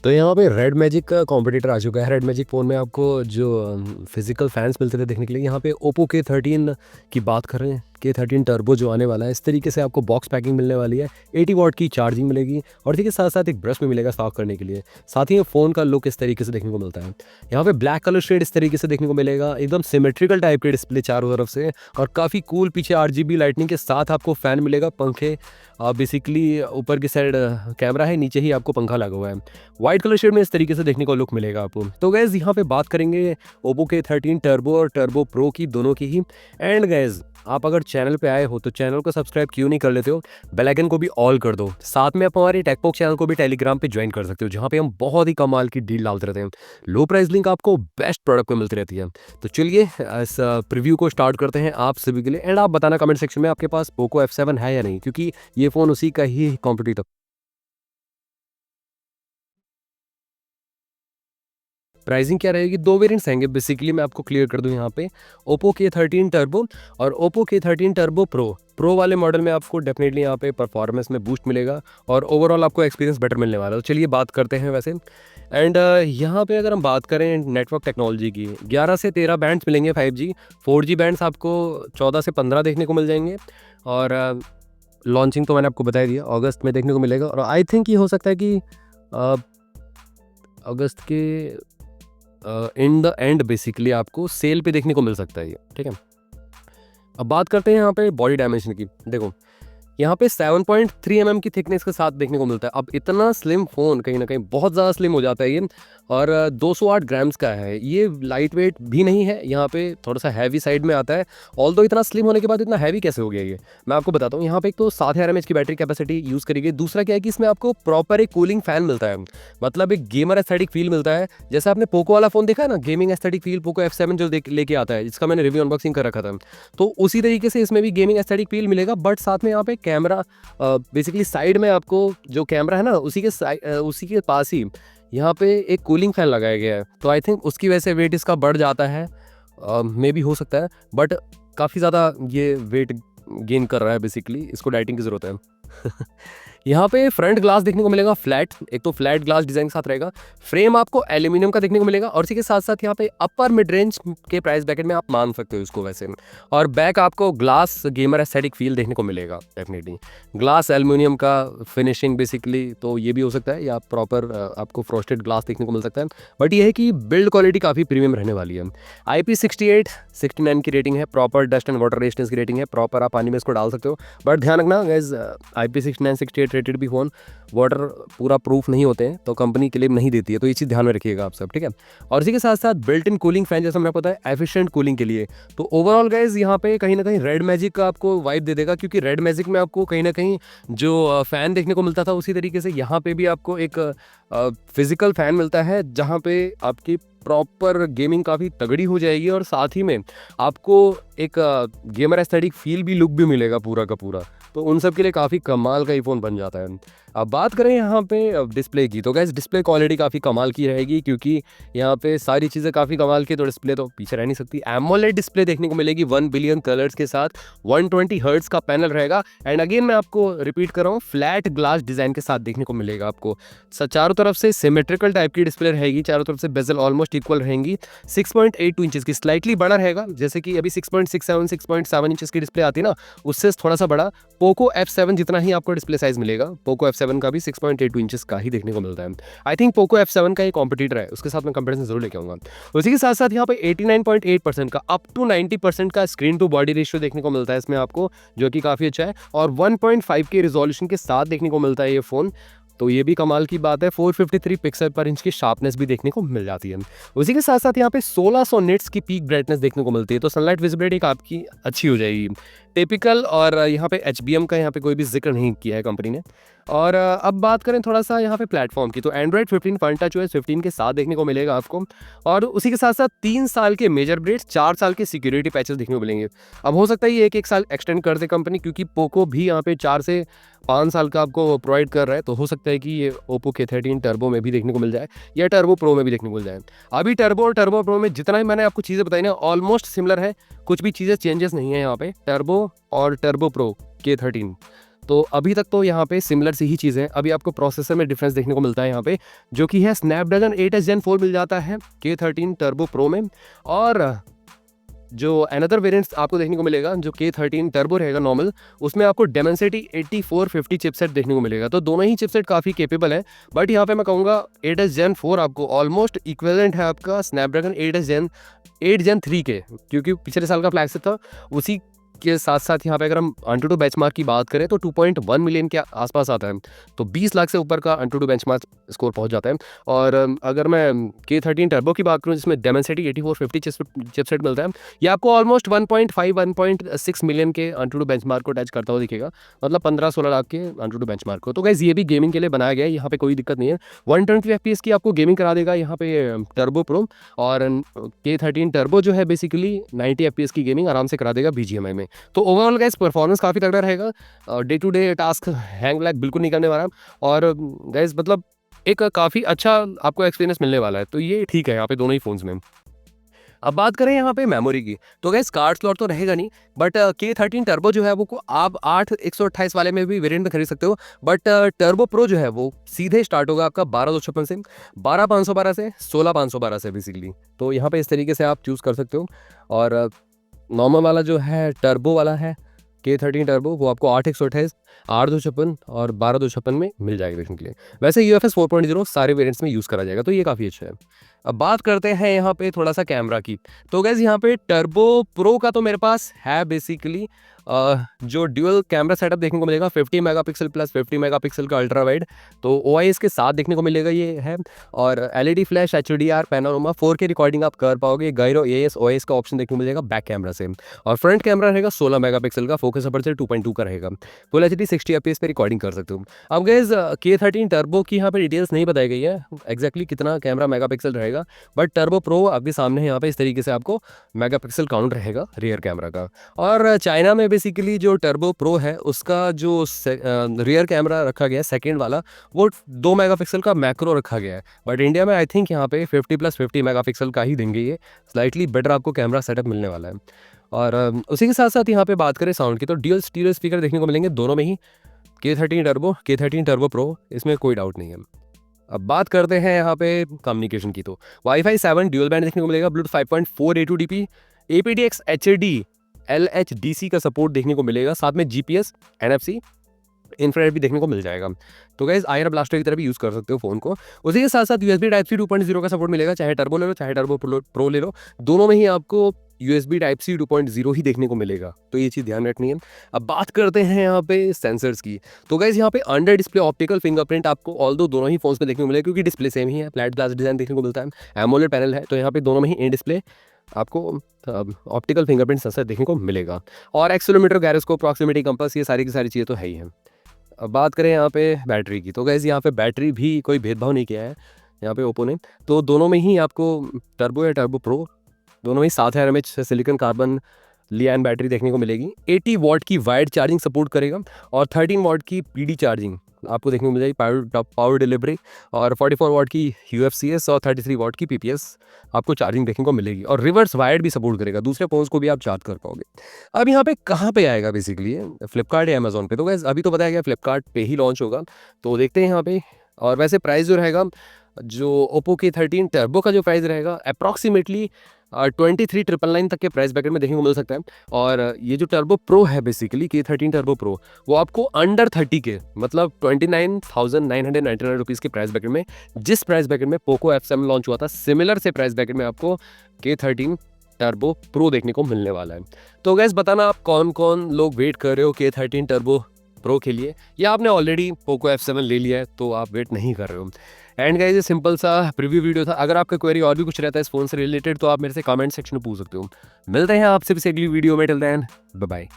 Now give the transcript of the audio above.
तो यहाँ पे रेड मैजिक का कॉम्पिटिटर आ चुका है। रेड मैजिक फ़ोन में आपको जो फिजिकल फैंस मिलते थे देखने के लिए, यहाँ पे ओप्पो K13 की बात कर रहे हैं। K13 टर्बो जो आने वाला है, इस तरीके से आपको बॉक्स पैकिंग मिलने वाली है। 80 वॉट की चार्जिंग मिलेगी और इसी के साथ साथ एक ब्रश भी मिलेगा साफ करने के लिए। साथ ही फ़ोन का लुक इस तरीके से देखने को मिलता है। यहाँ पे ब्लैक कलर शेड इस तरीके से देखने को मिलेगा, एकदम सिमेट्रिकल टाइप के डिस्प्ले चारों तरफ से, और काफ़ी कूल पीछे RGB लाइटनिंग के साथ आपको फ़ैन मिलेगा, पंखे। बेसिकली ऊपर की साइड कैमरा है, नीचे ही आपको पंखा लगा हुआ है। वाइट कलर शेड में इस तरीके से देखने को लुक मिलेगा आपको। तो गैस यहाँ पे बात करेंगे ओप्पो K13 टर्बो और टर्बो प्रो की, दोनों की ही। एंड गैस आप अगर चैनल पे आए हो तो चैनल को सब्सक्राइब क्यों नहीं कर लेते हो, बेल आइकन को भी ऑल कर दो। साथ में आप हमारे टेकपॉक चैनल को भी टेलीग्राम पे ज्वाइन कर सकते हो, जहाँ पे हम बहुत ही कमाल की डील डालते रहते हैं। लो प्राइस लिंक आपको बेस्ट प्रोडक्ट पे मिलती रहती है। तो चलिए इस प्रीव्यू को स्टार्ट करते हैं आप सभी के लिए। एंड आप बताना कमेंट सेक्शन में आपके पास पोको F7 है या नहीं, क्योंकि ये फ़ोन उसी का ही कॉम्पिटिटर। प्राइसिंग क्या रहेगी, दो वेरिएंट्स आएंगे बेसिकली, मैं आपको क्लियर कर दूं यहाँ पे। ओप्पो K13 टर्बो और ओप्पो K13 टर्बो प्रो वाले मॉडल में आपको डेफिनेटली यहाँ पे परफॉर्मेंस में बूस्ट मिलेगा और ओवरऑल आपको एक्सपीरियंस बेटर मिलने वाला है। तो चलिए बात करते हैं वैसे। एंड यहाँ पे अगर हम बात करें नेटवर्क टेक्नोलॉजी की, 11 से 13 बैंड्स मिलेंगे 5G। 4G बैंड्स आपको 14 से 15 देखने को मिल जाएंगे। और लॉन्चिंग तो मैंने आपको बता दिया, अगस्त में देखने को मिलेगा। और आई थिंक ये हो सकता है कि अगस्त के इन द एंड बेसिकली आपको सेल पे देखने को मिल सकता है ये, ठीक है। अब बात करते हैं यहाँ पे बॉडी डायमेंशन की। देखो यहाँ पे 7.3 mm की थिकनेस के साथ देखने को मिलता है। अब इतना स्लिम फ़ोन कहीं ना कहीं बहुत ज़्यादा स्लिम हो जाता है ये, और 208 ग्राम्स का है ये। लाइट वेट भी नहीं है, यहाँ पे थोड़ा सा हैवी साइड में आता है। ऑल दो इतना स्लिम होने के बाद इतना हैवी कैसे हो गया ये, मैं आपको बताता हूँ। यहाँ पे एक तो 7000 mAh की बैटरी कैपेसिटी यूज़ करी गई। दूसरा क्या है कि इसमें आपको प्रॉपर एक कूलिंग फैन मिलता है, मतलब एक गेमर एस्थेटिक फील मिलता है। जैसे आपने पोको वाला फ़ोन देखा है ना, gaming aesthetic feel Poco F7 जो लेके आता है, जिसका मैंने रिव्यू अनबॉक्सिंग कर रखा था, तो उसी तरीके से इसमें भी गेमिंग एस्थेटिक फील मिलेगा। बट साथ में यहाँ पे कैमरा, बेसिकली साइड में आपको जो कैमरा है ना, उसी के पास ही यहाँ पे एक कूलिंग फैन लगाया गया है। तो आई थिंक उसकी वजह से वेट इसका बढ़ जाता है, मे भी हो सकता है। बट काफ़ी ज़्यादा ये वेट गेन कर रहा है, बेसिकली इसको डाइटिंग की ज़रूरत है। यहाँ पे फ्रंट ग्लास देखने को मिलेगा फ्लैट, एक तो फ्लैट ग्लास डिजाइन के साथ रहेगा। फ्रेम आपको एल्यूमिनियम का देखने को मिलेगा, और इसी के साथ साथ यहाँ पे अपर मिड रेंज के प्राइस ब्रैकेट में आप मान सकते हो इसको वैसे। और बैक आपको ग्लास गेमर एस्थेटिक फील देखने को मिलेगा डेफिनेटली। ग्लास एल्यूमिनियम का फिनिशिंग बेसिकली, तो ये भी हो सकता है, या प्रॉपर आपको फ्रोस्टेड ग्लास देखने को मिल सकता है। बट ये है कि बिल्ड क्वालिटी काफ़ी प्रीमियम रहने वाली है। IP68 69 की रेटिंग है, proper dust and water resistance की रेटिंग है, प्रॉपर आप पानी में इसको डाल सकते हो। बट ध्यान रखना गाइस, IP69 68 रेटेड भी फ़ोन वाटर पूरा प्रूफ नहीं होते हैं, तो कंपनी क्लेम नहीं देती है, तो ये चीज़ ध्यान में रखिएगा आप सब, ठीक है। और इसी के साथ साथ बिल्ट इन कूलिंग फैन, जैसा मैंने पता है, एफिशिएंट कूलिंग के लिए। तो ओवरऑल गाइज यहाँ पे कहीं ना कहीं रेड मैजिक का आपको वाइब दे देगा, क्योंकि रेड मैजिक में आपको कहीं ना कहीं जो फ़ैन देखने को मिलता था, उसी तरीके से यहाँ पे भी आपको एक फिजिकल फ़ैन मिलता है, जहाँ पे आपकी प्रॉपर गेमिंग काफ़ी तगड़ी हो जाएगी, और साथ ही में आपको एक गेमर एस्थेटिक फील भी, लुक भी मिलेगा पूरा का पूरा। तो उन सब के लिए काफ़ी कमाल का ये फ़ोन बन जाता है। अब बात करें यहाँ पे डिस्प्ले की, तो गैस डिस्प्ले क्वालिटी काफ़ी कमाल की रहेगी, क्योंकि यहाँ पे सारी चीज़ें काफ़ी कमाल की, तो डिस्प्ले तो पीछे रह नहीं सकती। एमोलेड डिस्प्ले देखने को मिलेगी 1 बिलियन कलर्स के साथ, 120 हर्ट्ज का पैनल रहेगा। एंड अगेन मैं आपको रिपीट कर रहा हूँ, फ्लैट ग्लास डिज़ाइन के साथ देखने को मिलेगा आपको। चारों तरफ से सिमेट्रिकल टाइप की डिस्प्ले रहेगी, चारों तरफ से बेजल ऑलमोस्ट इक्वल रहेंगी। 6.82 इंचेस की, स्लाइटली बड़ा रहेगा, जैसे कि अभी 6.67 6.7 इंचेस की डिस्प्ले आती है ना, उससे थोड़ा सा बड़ा। पोको F7 जितना ही आपको डिस्प्ले साइज मिलेगा, पोको F7 का भी 6.82 इंचेस का ही देखने को मिलता है। आई थिंक पोको F7 का एक कॉम्पिटिटर है, उसके साथ मैं कंपैरिजन जरूर लेके आऊंगा। उसी के साथ साथ यहाँ पे 89.8% का अप टू 90% का स्क्रीन टू बॉडी रेशियो देखने को मिलता है इसमें आपको, जो कि काफ़ी अच्छा है। और 1.5 के रिजोल्यूशन के साथ देखने को मिलता है ये फ़ोन, तो ये भी कमाल की बात है। 453 पिक्सल पर इंच की शार्पनेस भी देखने को मिल जाती है। उसी के साथ साथ यहाँ पे 1600 निट्स की पीक ब्राइटनेस देखने को मिलती है, तो सनलाइट विजिबिलिटी आपकी अच्छी हो जाएगी, टिपिकल। और यहाँ पे HBM का यहाँ पे कोई भी जिक्र नहीं किया है कंपनी ने। और अब बात करें थोड़ा सा यहाँ पे प्लेटफॉर्म की, तो एंड्रॉइड 15 फन टच OS 15 के साथ देखने को मिलेगा आपको। और उसी के साथ साथ 3 साल के मेजर अपडेट्स, 4 साल के सिक्योरिटी पैचेस देखने को मिलेंगे। अब हो सकता है ये एक साल एक्सटेंड कर दे कंपनी, क्योंकि पोको भी यहाँ पे 4 से 5 साल का आपको प्रोवाइड कर रहा है, तो हो सकता है कि ये ओप्पो K13 टर्बो में भी देखने को मिल जाए, या टर्बो प्रो में भी देखने को मिल जाए। अभी टर्बो और टर्बो प्रो में जितना भी मैंने आपको चीज़ें बताई ना, ऑलमोस्ट सिमिलर है, कुछ भी चीज़ें चेंजेस नहीं है यहाँ पे टर्बो और टर्बो प्रो K13। तो अभी तक तो यहाँ पे सिमिलर सी ही चीज़ है। अभी आपको प्रोसेसर में डिफरेंस देखने को मिलता है यहाँ पे, जो कि है स्नैपड्रैगन 8s Gen 4 मिल जाता है K13 टर्बो प्रो में, और जो अनदर वेरिएंट्स आपको देखने को मिलेगा जो K13 टर्बो रहेगा नॉर्मल, उसमें आपको Dimensity 8450 चिपसेट देखने को मिलेगा। तो दोनों ही चिपसेट काफ़ी केपेबल है, बट यहाँ पे मैं कहूँगा 8s Gen 4 आपको ऑलमोस्ट इक्विवेलेंट है आपका स्नैपड्रैगन 8 Gen 3 के, क्योंकि पिछले साल का फ्लैगशिप था। उसी के साथ साथ यहाँ पे अगर हम AnTuTu बेंचमार्क की बात करें तो 2.1 मिलियन के आसपास आता है, तो 20 लाख से ऊपर का AnTuTu बेंचमार्क स्कोर पहुंच जाता है। और अगर मैं K13 टर्बो की बात करूं जिसमें Dimensity 8450 चिपसेट मिलता है, ये आपको ऑलमोस्ट 1.5-1.6 मिलियन के AnTuTu बेंचमार्क को टच करता हुआ दिखेगा, मतलब 15-16 लाख के AnTuTu बेंचमार्क को। तो गाइस ये भी गेमिंग के लिए बनाया गया है, यहाँ पे कोई दिक्कत नहीं है। 120 FPS की आपको गेमिंग करा देगा यहाँ पे टर्बो प्रो, और K13 टर्बो जो है बेसिकली 90 FPS की गेमिंग आराम से करा देगा BGMI में। तो ओवरऑल गाइस परफॉर्मेंस काफ़ी तगड़ा रहेगा, day to day task hang lag बिल्कुल नहीं करने वाला, और गाइस मतलब एक काफ़ी अच्छा आपको एक्सपीरियंस मिलने वाला है। तो ये ठीक है यहाँ पे दोनों ही फ़ोन्स में। अब बात करें यहाँ पे मेमोरी की, तो गाइस कार्ड स्लॉट तो रहेगा नहीं, बट K13 टर्बो जो है वो को आप 8 128 वाले में भी वेरिएंट में खरीद सकते हो, बट टर्बो प्रो जो है वो सीधे स्टार्ट होगा आपका 12,256 से, 12,512 से, 16,512 से बेसिकली। तो यहाँ पे इस तरीके से आप चूज़ कर सकते हो। और नॉर्मल वाला जो है टर्बो वाला है K13 टर्बो, वो आपको 8 128, 8,256 और 12,256 में मिल जाएगा देखने के लिए। वैसे UFS 4.0 सारे वेरिएंट्स में यूज़ करा जाएगा, तो ये काफ़ी अच्छा है। अब बात करते हैं यहाँ पे थोड़ा सा कैमरा की, तो गाइस यहाँ पे टर्बो प्रो का तो मेरे पास है बेसिकली जो ड्यूअल कैमरा सेटअप देखने को मिलेगा 50 मेगापिक्सल प्लस 50 मेगापिक्सल का अल्ट्रा वाइड, तो OIS के साथ देखने को मिलेगा ये है, और LED flash HDR panorama 4K recording आप कर पाओगे। गायरो AES OIS का ऑप्शन देखने को मिलेगा बैक कैमरा से, और फ्रंट कैमरा रहेगा 16 मेगापिक्सल का, फोकस अपर्चर 2.2 का रहेगा, फुल HD 60 FPS पे रिकॉर्डिंग कर सकते हो। अब गाइस K13 टर्बो की यहाँ पे डिटेल्स नहीं बताई गई है एक्जैक्टली कितना कैमरा मेगापिक्सल रहेगा, बट टर्बो प्रो आपके सामने है यहाँ पे इस तरीके से आपको मेगापिक्सल काउंट रहेगा रियर कैमरा का। और चाइना में बेसिकली जो टर्बो प्रो है उसका जो रियर कैमरा रखा गया है सेकेंड वाला, वो 2 मेगापिक्सल का मैक्रो रखा गया है, बट इंडिया में आई थिंक यहाँ पे 50+50 मेगापिक्सल का ही देंगे, ये स्लाइटली बेटर आपको कैमरा सेटअप मिलने वाला है। और उसी के साथ साथ यहाँ पे बात करें साउंड की, तो ड्यूअल स्टीरियो स्पीकर देखने को मिलेंगे दोनों में ही, K13 टर्बो प्रो, इसमें कोई डाउट नहीं है। अब बात करते हैं यहाँ पे कम्युनिकेशन की, तो Wi-Fi 7 ड्यूअल बैंड देखने को मिलेगा, Bluetooth 5.4 A2DP, aptX HD LHDC का सपोर्ट देखने को मिलेगा, साथ में GPS NFC इंफ्रारेड भी देखने को मिल जाएगा। तो गाइस आयर ब्लास्टर की तरह भी यूज़ कर सकते हो फ़ोन को। उसी के साथ साथ USB Type-C 2.0 का सपोर्ट मिलेगा, चाहे टर्बो ले लो चाहे टर्बो प्रो ले लो, दोनों में ही आपको USB Type-C 2.0 ही देखने को मिलेगा, तो ये चीज़ ध्यान रखनी है। अब बात करते हैं यहाँ पे सेंसर्स की, तो गाइस यहाँ पे अंडर डिस्प्ले ऑप्टिकल फिंगरप्रिंट आपको ऑल्दो दोनों ही फोन्स में देखने को मिलेगा, क्योंकि डिस्प्ले सेम ही है, फ्लैट ग्लास डिज़ाइन देखने को मिलता है, एमोलेड पैनल है, तो यहाँ पे दोनों में ही इन डिस्प्ले आपको ऑप्टिकल फिंगरप्रिंट सेंसर देखने को मिलेगा। और एक्सेलेरोमीटर, गायरोस्कोप, प्रॉक्सिमिटी कंपास, ये सारी की सारी चीज़ें तो है ही हैं। अब बात करें यहाँ पे बैटरी की, तो गाइस यहाँ पे बैटरी भी कोई भेदभाव नहीं किया है यहाँ पे ओप्पो ने, तो दोनों में ही आपको टर्बो या टर्बो प्रो दोनों ही 7000 mAh silicon carbon lithium battery देखने को मिलेगी। 80 वाट की वायर्ड चार्जिंग सपोर्ट करेगा, और 13 वाट की PD चार्जिंग आपको देखने को मिल जाएगी, पावर डिलीवरी, और 44 वाट की UFCS और 33 वाट की PPS आपको चार्जिंग देखने को मिलेगी, और रिवर्स वायर्ड भी सपोर्ट करेगा, दूसरे फोन्स को भी आप चार्ज कर पाओगे। अब यहाँ पे कहाँ पे आएगा बेसिकली, फ्लिपकार्ट या अमेजोन पे, तो गाइस अभी तो बताया गया फ्लिपकार्ट पे ही लॉन्च होगा, तो देखते हैं यहाँ पे। और वैसे प्राइस जो रहेगा, जो ओप्पो K13 टर्बो का जो प्राइस रहेगा अप्रॉक्सीमेटली 23,999 तक के प्राइस ब्रैकेट में देखने को मिल सकता है, और ये जो टर्बो प्रो है बेसिकली K13 टर्बो प्रो, वो आपको अंडर 30 के मतलब 29,999 रुपीज़ के प्राइस ब्रैकेट में, जिस प्राइस ब्रैकेट में पोको F7 लॉन्च हुआ था, सिमिलर से प्राइस ब्रैकेट में आपको K13 टर्बो प्रो देखने को मिलने वाला है। तो गैस बताना आप कौन कौन लोग वेट कर रहे हो K13 टर्बो प्रो के लिए, या आपने ऑलरेडी पोको F7 ले लिया है तो आप वेट नहीं कर रहे हो। एंड गाइस ये सिंपल सा प्रीव्यू वीडियो था, अगर आपका क्वेरी और भी कुछ रहता है इस फोन से रिलेटेड तो आप मेरे से कमेंट सेक्शन में पूछ सकते हो। मिलते हैं आपसे किसी अगली वीडियो में, टिल देन बाय बाय।